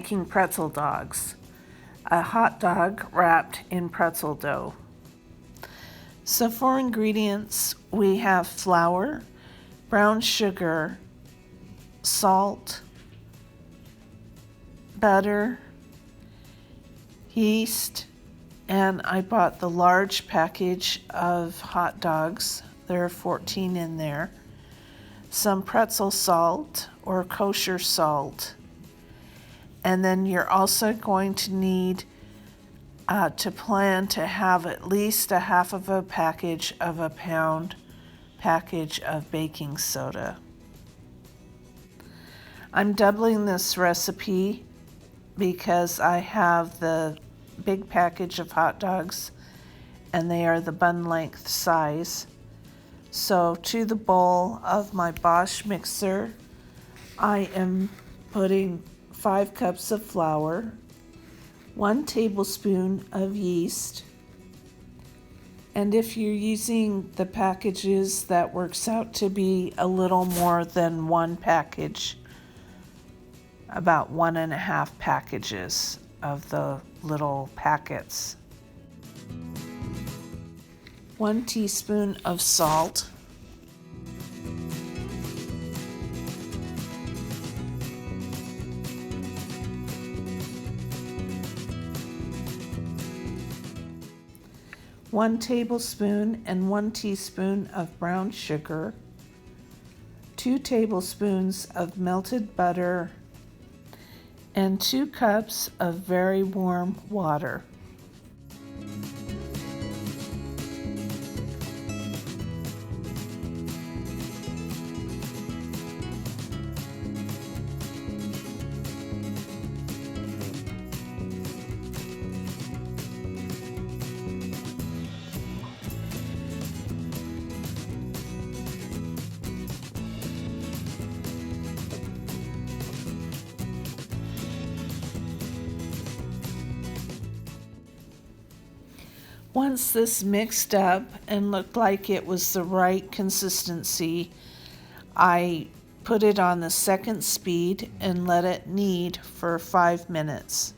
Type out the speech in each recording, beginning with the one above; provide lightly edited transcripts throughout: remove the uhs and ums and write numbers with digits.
making pretzel dogs, a hot dog wrapped in pretzel dough. So for ingredients, we have flour, brown sugar, salt, butter, yeast, and I bought the large package of hot dogs. There are 14 in there. Some pretzel salt or kosher salt. And then you're also going to need to plan to have at least a half of a package of a pound package of baking soda. I'm doubling this recipe because I have the big package of hot dogs and they are the bun length size. So to the bowl of my Bosch mixer, I am putting 5 cups of flour, 1 tablespoon of yeast, and if you're using the packages, that works out to be a little more than 1 package, about 1.5 packages of the little packets. 1 teaspoon of salt, 1 tablespoon and 1 teaspoon of brown sugar, 2 tablespoons of melted butter, and 2 cups of very warm water. Once this mixed up and looked like it was the right consistency, I put it on the second speed and let it knead for 5 minutes.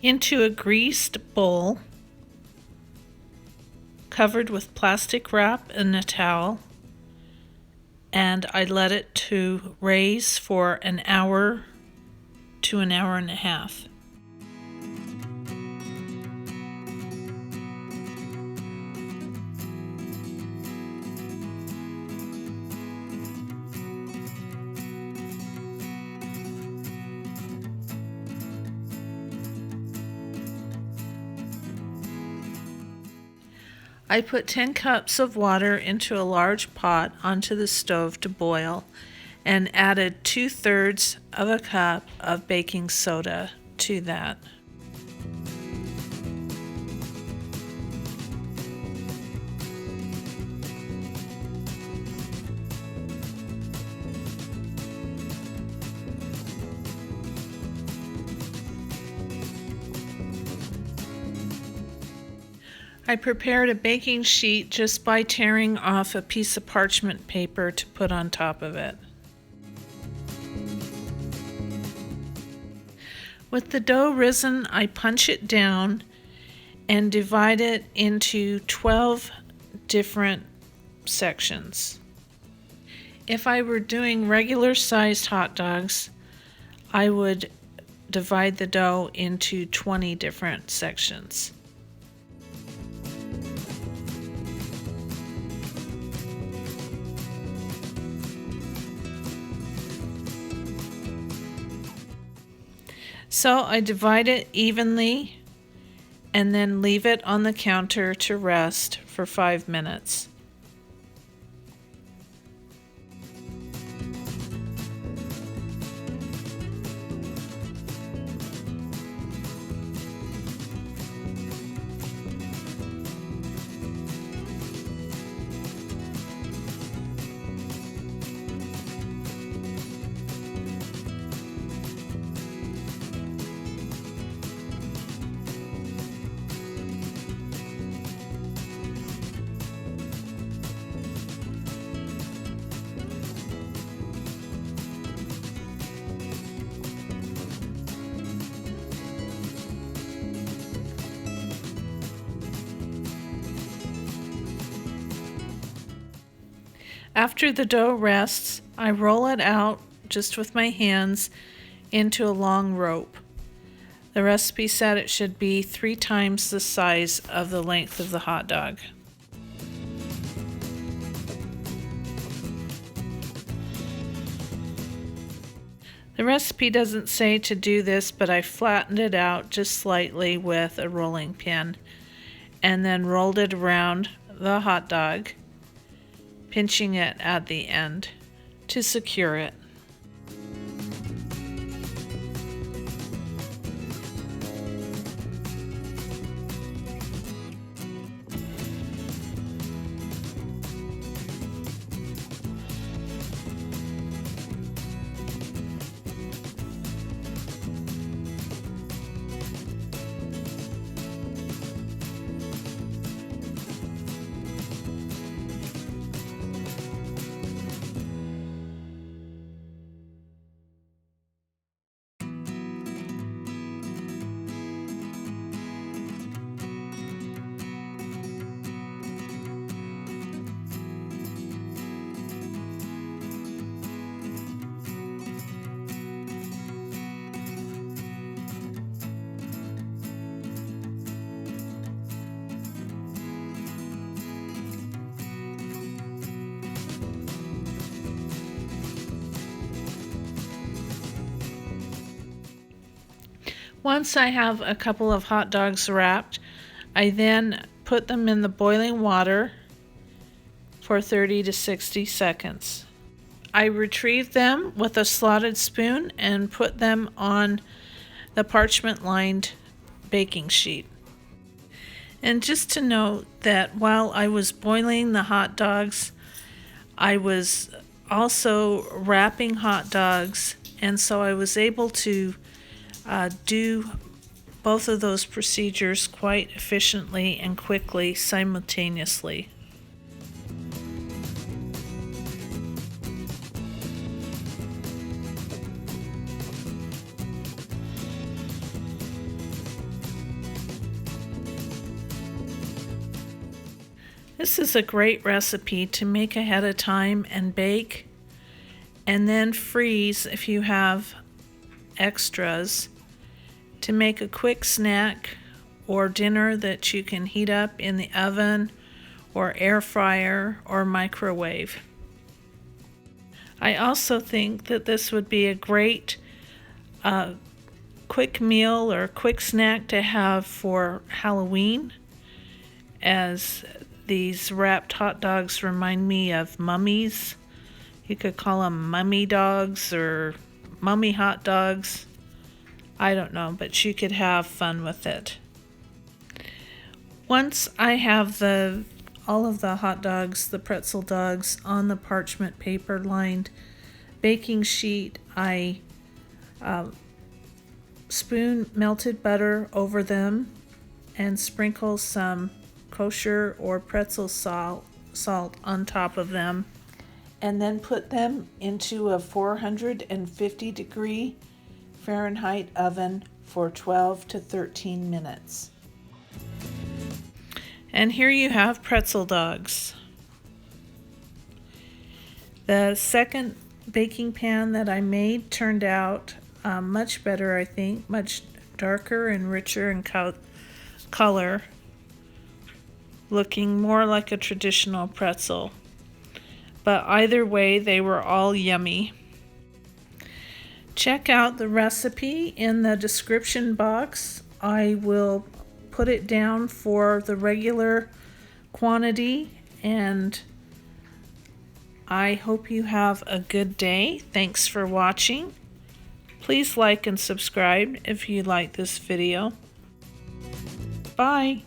Into a greased bowl covered with plastic wrap and a towel, and I let it to raise for an hour to an hour and a half. I put 10 cups of water into a large pot onto the stove to boil and added 2/3 of a cup of baking soda to that. I prepared a baking sheet just by tearing off a piece of parchment paper to put on top of it. With the dough risen, I punch it down and divide it into 12 different sections. If I were doing regular sized hot dogs, I would divide the dough into 20 different sections. So I divide it evenly and then leave it on the counter to rest for 5 minutes. After the dough rests, I roll it out just with my hands into a long rope. The recipe said it should be 3 times the size of the length of the hot dog. The recipe doesn't say to do this, but I flattened it out just slightly with a rolling pin and then rolled it around the hot dog, pinching it at the end to secure it. Once I have a couple of hot dogs wrapped, I then put them in the boiling water for 30 to 60 seconds. I retrieve them with a slotted spoon and put them on the parchment-lined baking sheet. And just to note that while I was boiling the hot dogs, I was also wrapping hot dogs, and so I was able to do both of those procedures quite efficiently and quickly simultaneously. This is a great recipe to make ahead of time and bake, and then freeze if you have extras, to make a quick snack or dinner that you can heat up in the oven or air fryer or microwave. I also think that this would be a great quick meal or quick snack to have for Halloween, as these wrapped hot dogs remind me of mummies. You could call them mummy dogs or mummy hot dogs. I don't know, but you could have fun with it. Once I have all of the hot dogs, the pretzel dogs, on the parchment paper lined baking sheet, I spoon melted butter over them and sprinkle some kosher or pretzel salt on top of them, and then put them into a 450-degree Fahrenheit oven for 12 to 13 minutes. And here you have pretzel dogs. The second baking pan that I made turned out much better, I think, much darker and richer in color, looking more like a traditional pretzel. But either way, they were all yummy. Check out the recipe in the description box. I will put it down for the regular quantity, and I hope you have a good day. Thanks for watching. Please like and subscribe if you like this video. Bye.